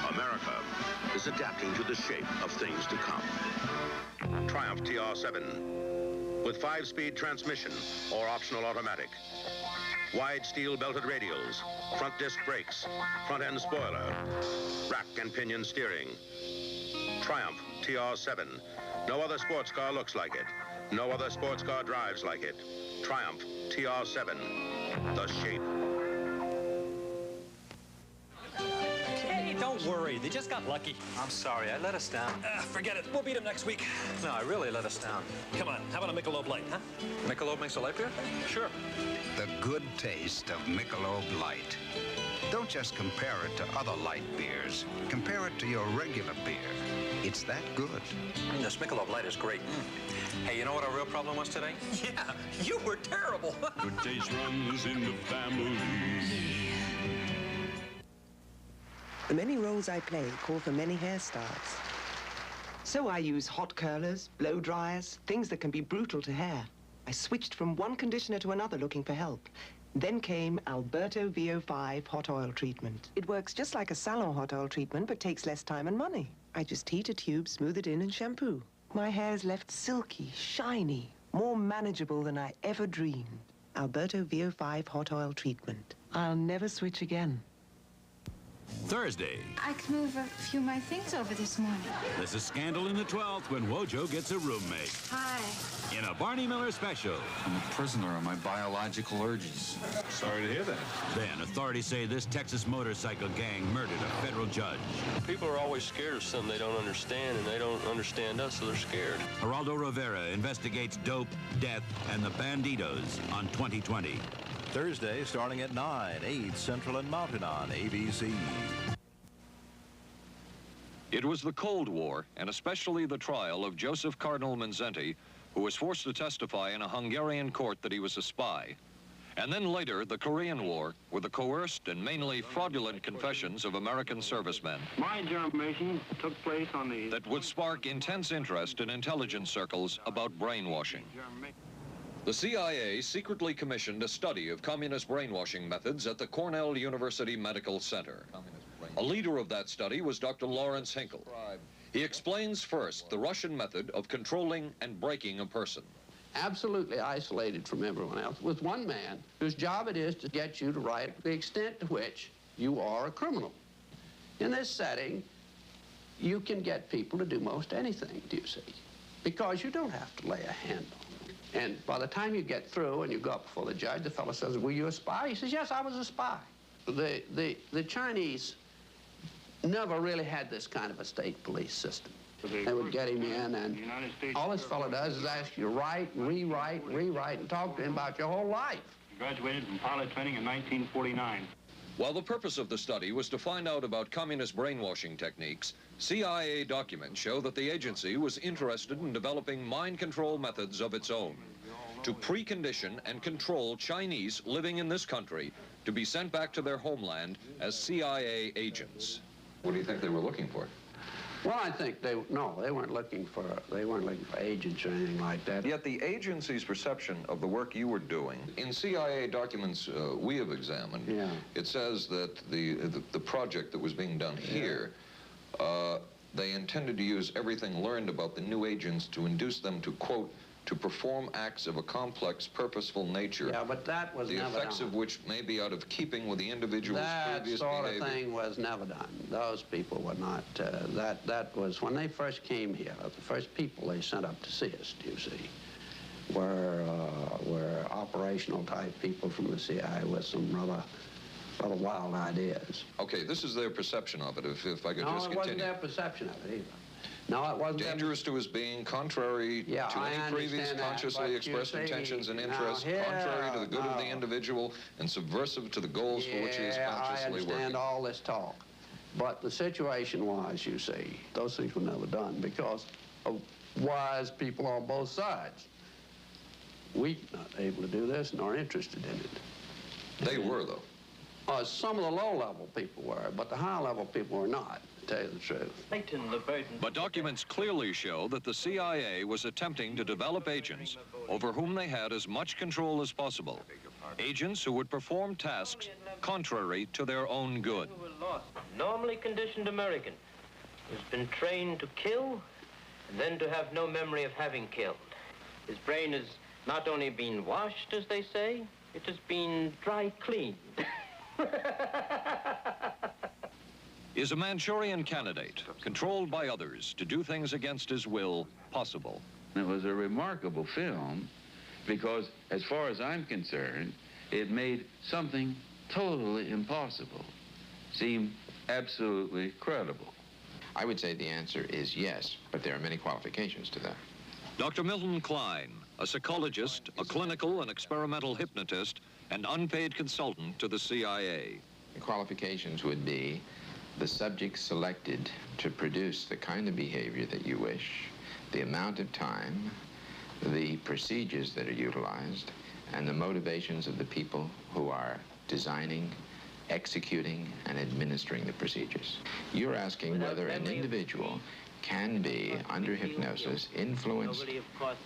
America is adapting to the shape of things to come. Triumph TR7 with 5-speed transmission or optional automatic. Wide steel belted radials, front disc brakes, front end spoiler, rack and pinion steering. Triumph TR7. No other sports car looks like it. No other sports car drives like it. Triumph TR7. The shape. Hey, don't worry. They just got lucky. I'm sorry. I let us down. Forget it. We'll beat him next week. No, I really let us down. Come on. How about a Michelob Light, huh? Michelob makes a light beer? Sure. The good taste of Michelob Light. Don't just compare it to other light beers. Compare it to your regular beer. It's that good. This Michelob Light is great. Hey, you know what our real problem was today? Yeah, you were terrible. Good taste runs in the family. The many roles I play call for many hairstyles. So I use hot curlers, blow dryers, things that can be brutal to hair. I switched from one conditioner to another looking for help. Then came Alberto VO5 hot oil treatment. It works just like a salon hot oil treatment, but takes less time and money. I just heat a tube, smooth it in, and shampoo. My hair's left silky, shiny, more manageable than I ever dreamed. Alberto VO5 hot oil treatment. I'll never switch again. Thursday. I could move a few of my things over this morning. There's a scandal in the 12th when Wojo gets a roommate. Hi. In a Barney Miller special. I'm a prisoner of my biological urges. Sorry to hear that. Then authorities say this Texas motorcycle gang murdered a federal judge. People are always scared of something they don't understand, and they don't understand us, so they're scared. Geraldo Rivera investigates dope, death, and the banditos on 2020. Thursday, starting at 9, 8 Central and Mountain on ABC. It was the Cold War, and especially the trial of Joseph Cardinal Mindszenty, who was forced to testify in a Hungarian court that he was a spy. And then later, the Korean War, with the coerced and mainly fraudulent confessions of American servicemen. My information took place on the... that would spark intense interest in intelligence circles about brainwashing. The CIA secretly commissioned a study of communist brainwashing methods at the Cornell University Medical Center. A leader of that study was Dr. Lawrence Hinkle. He explains first the Russian method of controlling and breaking a person. Absolutely isolated from everyone else, with one man whose job it is to get you to write the extent to which you are a criminal. In this setting, you can get people to do most anything, do you see? Because you don't have to lay a hand on them. And by the time you get through and you go up before the judge, the fellow says, were you a spy? He says, yes, I was a spy. The Chinese never really had this kind of a state police system. They would get him in, and all this fellow does is ask you to write, and rewrite, and talk to him about your whole life. Graduated from pilot training in 1949. While the purpose of the study was to find out about communist brainwashing techniques, CIA documents show that the agency was interested in developing mind control methods of its own to precondition and control Chinese living in this country to be sent back to their homeland as CIA agents. What do you think they were looking for? Well, I think they weren't looking for agents or anything like that. Yet the agency's perception of the work you were doing, in CIA documents we have examined, it says that the project that was being done here, they intended to use everything learned about the new agents to induce them to, quote, to perform acts of a complex, purposeful nature. Yeah, but that was never done. The effects of which may be out of keeping with the individual's previous behavior. That behavior. sort of thing was never done. Those people were not, that was, when they first came here, the first people they sent up to see us, you see, were operational type people from the CIA with some rather wild ideas. Okay, this is their perception of it, if I could just continue. No, it wasn't their perception of it either. No, it wasn't. Dangerous to his being, contrary to any previous consciously expressed intentions and interests, contrary to the good of the individual, and subversive to the goals for which he is consciously working. I understand all this talk. But the situation was, you see, those things were never done because of wise people on both sides. We were not able to do this nor interested in it. They were, though. Some of the low-level people were, but the high-level people were not. Tell you the truth. But documents clearly show that the CIA was attempting to develop agents over whom they had as much control as possible. Agents who would perform tasks contrary to their own good. Normally conditioned American who's been trained to kill and then to have no memory of having killed. His brain has not only been washed, as they say, it has been dry cleaned. Is a Manchurian candidate, controlled by others to do things against his will, possible? It was a remarkable film because, as far as I'm concerned, it made something totally impossible seem absolutely credible. I would say the answer is yes, but there are many qualifications to that. Dr. Milton Klein, a psychologist, a clinical and experimental hypnotist, and unpaid consultant to the CIA. The qualifications would be the subject selected to produce the kind of behavior that you wish, the amount of time, the procedures that are utilized, and the motivations of the people who are designing, executing, and administering the procedures. You're asking whether an individual can be, under hypnosis, influenced,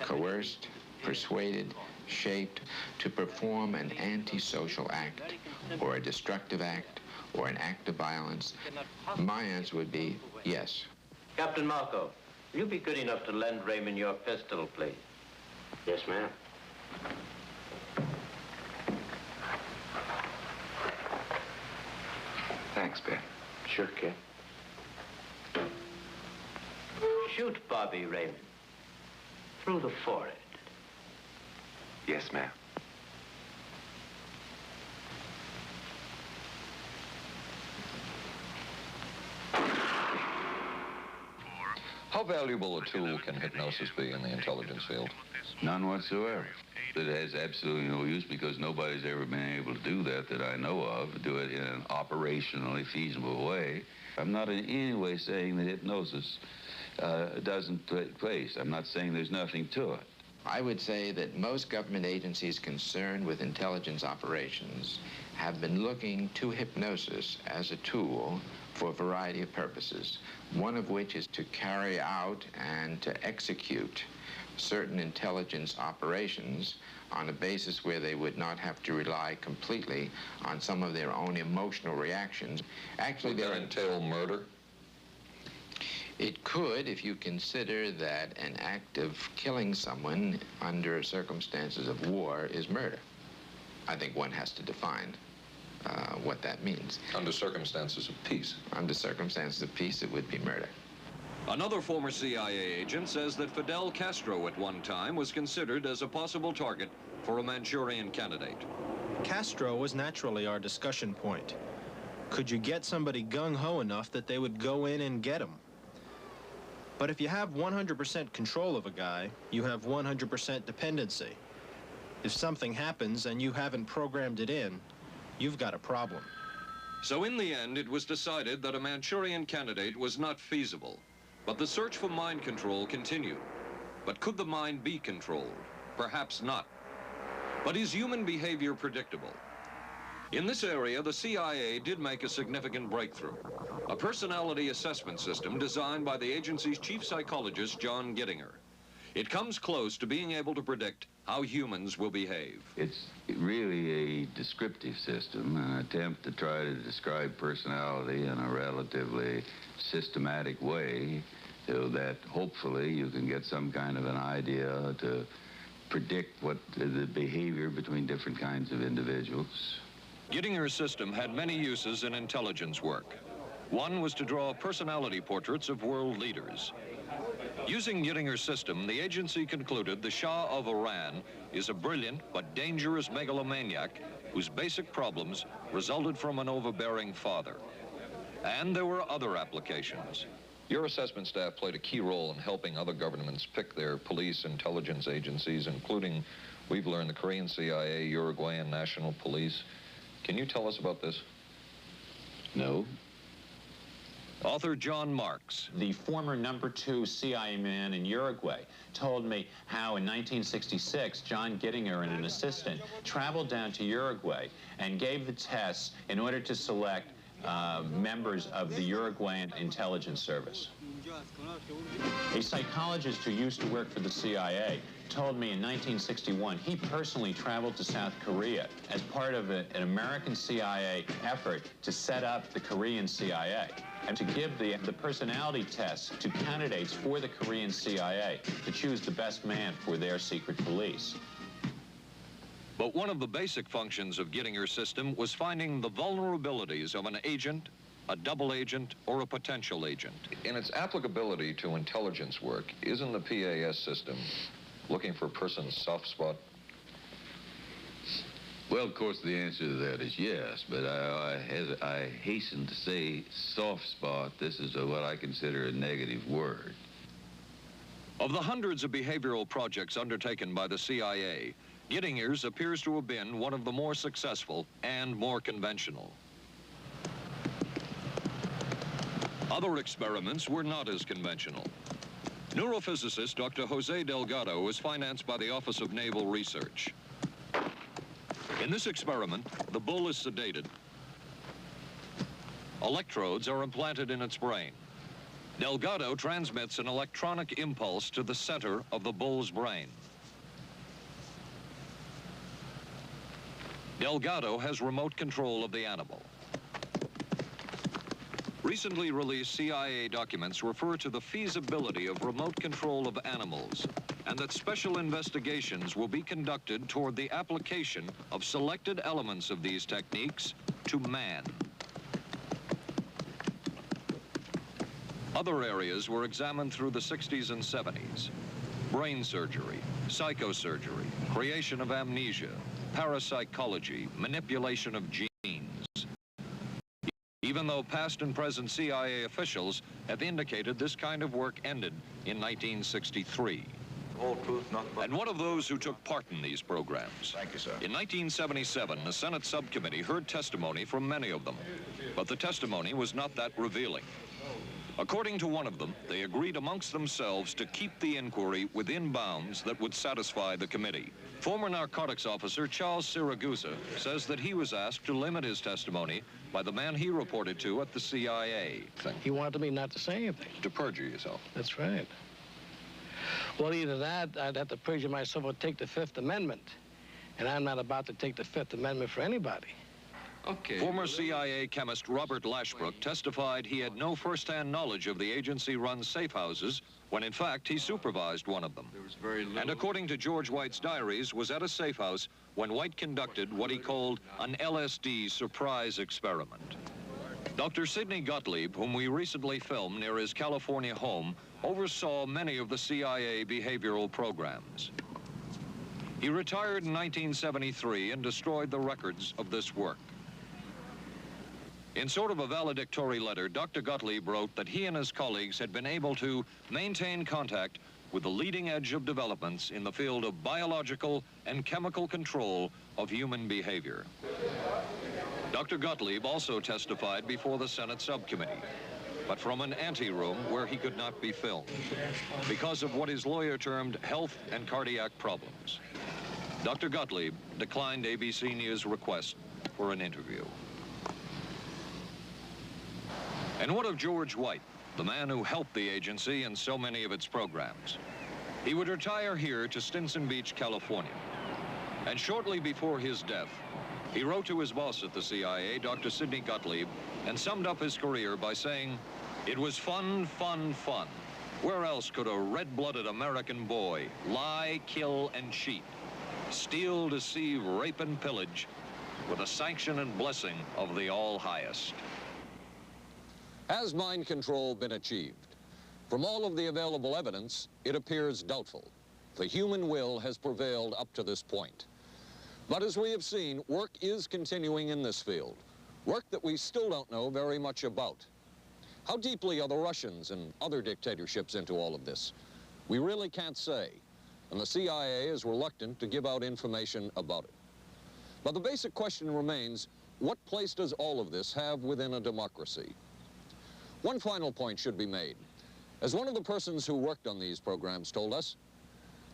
coerced, persuaded, shaped to perform an antisocial act, or a destructive act, or an act of violence. My answer would be yes. Captain Marco, will you be good enough to lend Raymond your pistol, please? Yes, ma'am. Thanks, Ben. Sure, kid. Shoot Bobby, Raymond. Through the forehead. Yes, ma'am. How valuable a tool can hypnosis be in the intelligence field? None whatsoever. It has absolutely no use because nobody's ever been able to do that I know of, do it in an operationally feasible way. I'm not in any way saying that hypnosis doesn't take place. I'm not saying there's nothing to it. I would say that most government agencies concerned with intelligence operations have been looking to hypnosis as a tool for a variety of purposes, one of which is to carry out and to execute certain intelligence operations on a basis where they would not have to rely completely on some of their own emotional reactions. Actually, would that entail murder? It could, if you consider that an act of killing someone under circumstances of war is murder. I think one has to define what that means. Under circumstances of peace? Under circumstances of peace, it would be murder. Another former CIA agent says that Fidel Castro at one time was considered as a possible target for a Manchurian candidate. Castro was naturally our discussion point. Could you get somebody gung-ho enough that they would go in and get him? But if you have 100% control of a guy, you have 100% dependency. If something happens and you haven't programmed it in, you've got a problem. So in the end, it was decided that a Manchurian candidate was not feasible. But the search for mind control continued. But could the mind be controlled? Perhaps not. But is human behavior predictable? In this area, the CIA did make a significant breakthrough. A personality assessment system designed by the agency's chief psychologist, John Gittinger. It comes close to being able to predict how humans will behave. It's really a descriptive system, an attempt to try to describe personality in a relatively systematic way so that hopefully you can get some kind of an idea to predict what the behavior between different kinds of individuals. Gittinger's system had many uses in intelligence work. One was to draw personality portraits of world leaders. Using Gittinger's system, the agency concluded the Shah of Iran is a brilliant but dangerous megalomaniac whose basic problems resulted from an overbearing father. And there were other applications. Your assessment staff played a key role in helping other governments pick their police intelligence agencies, including, we've learned, the Korean CIA, Uruguayan National Police. Can you tell us about this? No. Author John Marks. The former #2 CIA man in Uruguay told me how in 1966, John Gittinger and an assistant traveled down to Uruguay and gave the tests in order to select members of the Uruguayan intelligence service. A psychologist who used to work for the CIA told me in 1961 he personally traveled to South Korea as part of an American CIA effort to set up the Korean CIA and to give the personality tests to candidates for the Korean CIA to choose the best man for their secret police. But one of the basic functions of Gittinger's system was finding the vulnerabilities of an agent, a double agent, or a potential agent. In its applicability to intelligence work, isn't the PAS system looking for a person's soft spot? Well, of course, the answer to that is yes, but I hasten to say soft spot. This is what I consider a negative word. Of the hundreds of behavioral projects undertaken by the CIA, Gittinger's appears to have been one of the more successful and more conventional. Other experiments were not as conventional. Neurophysicist Dr. Jose Delgado was financed by the Office of Naval Research. In this experiment, the bull is sedated. Electrodes are implanted in its brain. Delgado transmits an electronic impulse to the center of the bull's brain. Delgado has remote control of the animal. Recently released CIA documents refer to the feasibility of remote control of animals and that special investigations will be conducted toward the application of selected elements of these techniques to man. Other areas were examined through the 60s and 70s. Brain surgery, psychosurgery, creation of amnesia, parapsychology, manipulation of genes. Even though past and present CIA officials have indicated this kind of work ended in 1963. All truth, nothing but... And one of those who took part in these programs. Thank you, sir. In 1977, a Senate subcommittee heard testimony from many of them, but the testimony was not that revealing. According to one of them, they agreed amongst themselves to keep the inquiry within bounds that would satisfy the committee. Former narcotics officer Charles Siragusa says that he was asked to limit his testimony by the man he reported to at the CIA. He wanted me not to say anything. To perjure yourself. That's right. Well, either that, I'd have to perjure myself or take the Fifth Amendment. And I'm not about to take the Fifth Amendment for anybody. Okay. Former CIA chemist Robert Lashbrook testified he had no first-hand knowledge of the agency-run safe houses when, in fact, he supervised one of them. There was very little... And according to George White's diaries, was at a safe house when White conducted what he called an LSD surprise experiment. Dr. Sidney Gottlieb, whom we recently filmed near his California home, oversaw many of the CIA behavioral programs. He retired in 1973 and destroyed the records of this work. In sort of a valedictory letter, Dr. Gottlieb wrote that he and his colleagues had been able to maintain contact with the leading edge of developments in the field of biological and chemical control of human behavior. Dr. Gottlieb also testified before the Senate subcommittee, but from an anteroom where he could not be filmed because of what his lawyer termed health and cardiac problems. Dr. Gottlieb declined ABC News' request for an interview. And what of George White, the man who helped the agency in so many of its programs? He would retire here to Stinson Beach, California. And shortly before his death, he wrote to his boss at the CIA, Dr. Sidney Gottlieb, and summed up his career by saying, "It was fun, fun, fun. Where else could a red-blooded American boy lie, kill, and cheat, steal, deceive, rape, and pillage with the sanction and blessing of the All-Highest?" Has mind control been achieved? From all of the available evidence, it appears doubtful. The human will has prevailed up to this point. But as we have seen, work is continuing in this field, work that we still don't know very much about. How deeply are the Russians and other dictatorships into all of this? We really can't say, and the CIA is reluctant to give out information about it. But the basic question remains, what place does all of this have within a democracy? One final point should be made. As one of the persons who worked on these programs told us,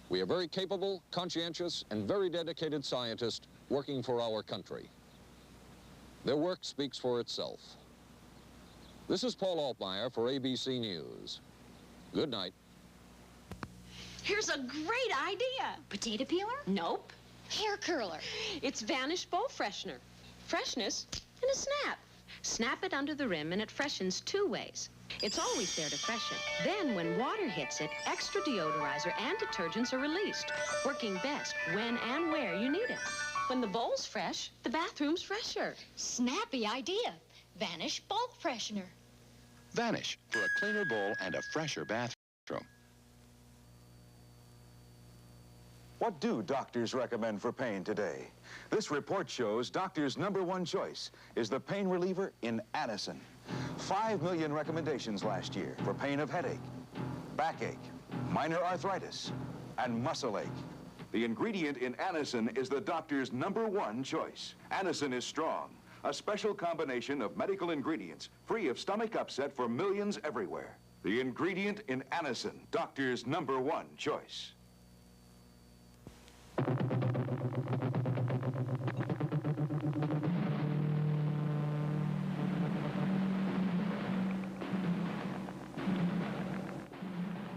we are very capable, conscientious, and very dedicated scientists working for our country. Their work speaks for itself. This is Paul Altmeyer for ABC News. Good night. Here's a great idea. Potato peeler? Nope. Hair curler. It's Vanish Bowl Freshener. Freshness in a snap. Snap it under the rim and it freshens 2 ways. It's always there to freshen. Then when water hits it, extra deodorizer and detergents are released, working best when and where you need it. When the bowl's fresh, the bathroom's fresher. Snappy idea. Vanish bowl freshener. Vanish for a cleaner bowl and a fresher bathroom. What do doctors recommend for pain today? This report shows doctors' #1 choice is the pain reliever in Anacin. 5 million recommendations last year for pain of headache, backache, minor arthritis, and muscle ache. The ingredient in Anacin is the doctor's #1 choice. Anacin is strong, a special combination of medical ingredients free of stomach upset for millions everywhere. The ingredient in Anacin, doctor's #1 choice.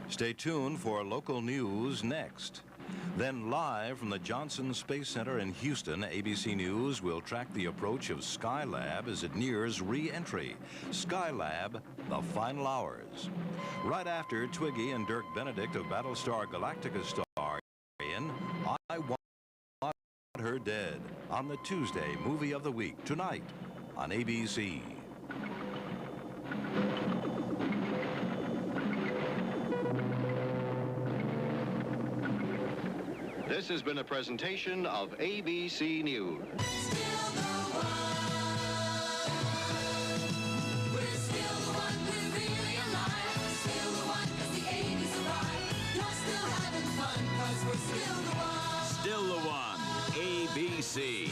Stay tuned for local news next. Then live from the Johnson Space Center in Houston, ABC News will track the approach of Skylab as it nears re-entry. Skylab, the final hours. Right after Twiggy and Dirk Benedict of Battlestar Galactica star in I Want Her Dead on the Tuesday Movie of the Week tonight on ABC. This has been a presentation of ABC News. Still the one, ABC.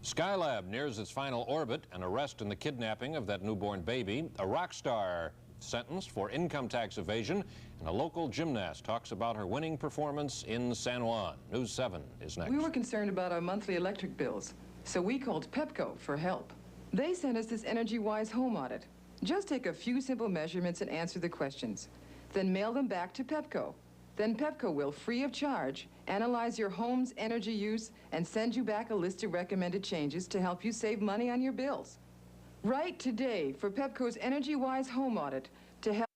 Skylab nears its final orbit, an arrest in the kidnapping of that newborn baby, a rock star sentenced for income tax evasion, and a local gymnast talks about her winning performance in San Juan. News 7 is next. We were concerned about our monthly electric bills, so we called Pepco for help. They sent us this energy-wise home audit. Just take a few simple measurements and answer the questions. Then mail them back to Pepco. Then Pepco will, free of charge, analyze your home's energy use and send you back a list of recommended changes to help you save money on your bills. Write today for Pepco's energy-wise home audit to help